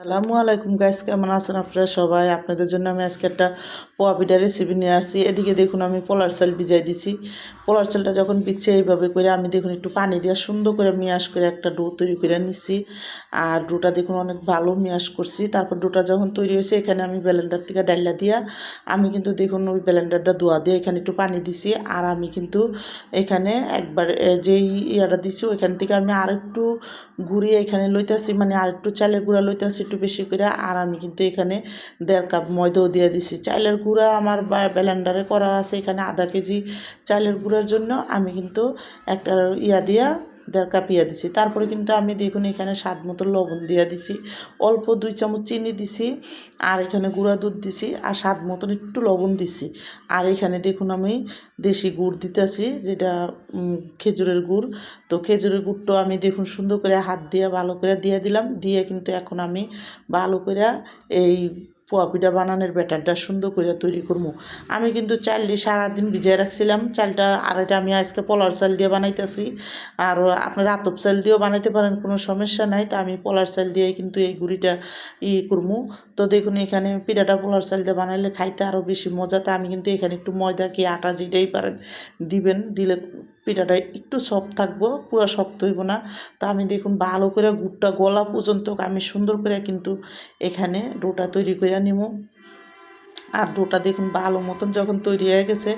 আসসালামু আলাইকুম গাইস, কেমন আছেন আপনারা সবাই? আপনাদের জন্য আমি আজকে একটা পোয়া পিঠার রেসিপি নিয়ে আসছি। এদিকে দেখুন আমি পোলার চাল ভিজাই দিছি। পোলার চালটা যখন ভিজছে এইভাবে করে আমি দেখুন একটু পানি দিয়ে সুন্দর করে মিয়াস করে একটা ডো তৈরি করে নিচ্ছি। আর ডোটা দেখুন অনেক ভালো মিয়াস করছি। তারপর ডোটা যখন তৈরি হয়েছে এখানে আমি ব্লেন্ডার থেকে ডাইলা দিয়া আমি কিন্তু দেখুন ওই ব্লেন্ডারটা ধোয়া দিয়ে এখানে একটু পানি দিছি। আর আমি কিন্তু এখানে একবার যেই ইয়াটা দিছি ওইখান থেকে আমি আরেকটু ঘুরিয়ে এখানে লইতেছি, মানে আরেকটু চালের গুঁড়া লইতেছি একটু বেশি করে। আর আমি কিন্তু এখানে 1.5 কাপ ময়দাও দিয়ে দিছি। চালের গুঁড়া আমার ব্লেন্ডারে করা আছে এখানে আধা কেজি চালের গুঁড়ার জন্য আমি কিন্তু একটা ইয়া দিয়া 1.5 কাপ ইয়া দিছি। তারপরে কিন্তু আমি দেখুন এখানে স্বাদ মতো লবণ দিয়া দিছি, অল্প 2 চামচ চিনি দিছি, আর এখানে গুঁড়া দুধ দিছি, আর স্বাদ মতন একটু লবণ দিছি। আর এখানে দেখুন আমি দেশি গুড় দিতেছি, যেটা খেজুরের গুড়। তো খেজুরের গুড়টাও আমি দেখুন সুন্দর করে হাত দিয়ে ভালো করে দিয়ে দিলাম। দিয়ে কিন্তু এখন আমি ভালো করে এই পোয়া পিঠা বানানোর ব্যাটারটা সুন্দর করে তৈরি করবো। আমি কিন্তু চালটি সারাদিন ভিজিয়ে রাখছিলাম চালটা, আর এটা আমি আজকে পোলার চাল দিয়ে বানাইতেছি। আর আপনারা আতপ চাল দিয়েও বানাইতে পারেন, কোনো সমস্যা নাই। তো আমি পোলার চাল দিয়ে কিন্তু এই গুঁড়িটা করবো। তো দেখুন এখানে পিঠাটা পোলার চাল দিয়ে বানাইলে খাইতে আরও বেশি মজা। তা আমি কিন্তু এখানে একটু ময়দা কি আটা যেটাই পারেন দিবেন, দিলে পিঠাটা একটু সফট থাকবো, পুরো শক্ত হইব না। তা আমি দেখুন ভালো করে গুড়টা গলা পর্যন্ত আমি সুন্দর করে কিন্তু এখানে ডোটা তৈরি করে নিব। আর ডোটা দেখুন ভালো মতন যখন তৈরি হয়ে গেছে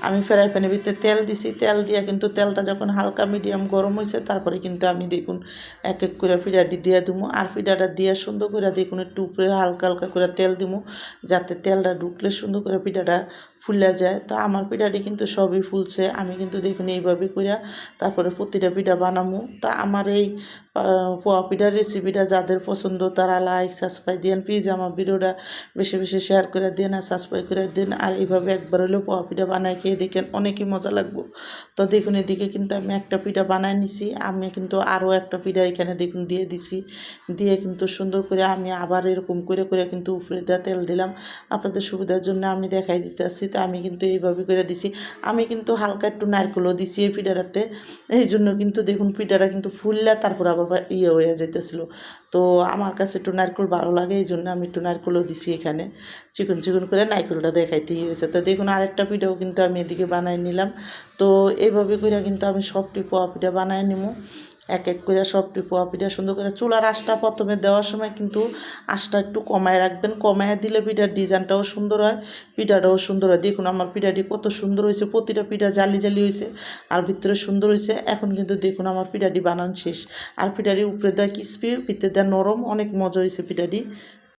আমি ফ্রাই প্যানের ভিতরে তেল দিছি। তেল দিয়ে কিন্তু তেলটা যখন হালকা মিডিয়াম গরম হয়েছে তারপরে কিন্তু আমি দেখুন এক এক করে পিঠাটি দিয়ে দেবো। আর পিঠাটা দিয়ে সুন্দর করে দেখুন একটু উপরে হালকা হালকা করে তেল দিব, যাতে তেলটা ঢুকলে সুন্দর করে পিঠাটা ফুলে যায়। তো আমার পিঠাটি কিন্তু সবই ফুলছে। আমি কিন্তু দেখুন এইভাবে করে তারপরে প্রতিটা পিঠা বানাবো। তা আমার এই পোয়া পিঠার রেসিপিটা যাদের পছন্দ তারা লাইক সাবস্ক্রাইব দিন, প্লিজ আমার ভিডিওটা বেশি বেশি শেয়ার করে দিন আর সাবস্ক্রাইব করে দিন। আর এইভাবে একবার হলেও পোয়া পিঠা বানাই খেয়ে দেখেন, অনেকই মজা লাগবে। তো দেখুন এদিকে কিন্তু আমি একটা পিঠা বানাই নিছি। আমি কিন্তু আরও একটা পিঠা এখানে দেখুন দিয়ে দিছি। দিয়ে কিন্তু সুন্দর করে আমি আবার এরকম করে করে কিন্তু উপরে দেওয়া তেল দিলাম। আপনাদের সুবিধার জন্য আমি দেখাই দিতে আসছি। তো আমি কিন্তু এইভাবে করে দিছি। আমি কিন্তু হালকা একটু নারকেলও দিছি এই পিঠাটাতে। এই জন্য কিন্তু দেখুন পিঠাটা কিন্তু ফুললে তারপর আবার ইয়ে হয়ে যাইতেছিল। তো আমার কাছে একটু নারকেল ভালো লাগে, এই জন্য আমি একটু নারকেলও দিছি এখানে। চিকন চিকন করে নারকেলটা দেখাইতেই হয়েছে। তো দেখুন আরেকটা পিঠাও কিন্তু আমি এদিকে বানাই নিলাম। তো এইভাবে করে কিন্তু আমি সবটি পোয়া পিঠা বানাই নিব। এক এক করে সবটি পোয়া পিঠা সুন্দর করে চুলার আঁচটা প্রথমে দেওয়ার সময় কিন্তু আঁচটা একটু কমায় রাখবেন। কমায় দিলে পিঠার ডিজাইনটাও সুন্দর হয়, পিঠাটাও সুন্দর হয়। দেখুন আমার পিঠাটি কত সুন্দর হয়েছে, প্রতিটা পিঠা জালি জালি হয়েছে আর ভিতরে সুন্দর হয়েছে। এখন কিন্তু দেখুন আমার পিঠাটি বানান শেষ। আর পিঠাটি উপরে দেওয়া ক্রিসপি, ভিতরে দেওয়া নরম, অনেক মজা হয়েছে পিঠাটি।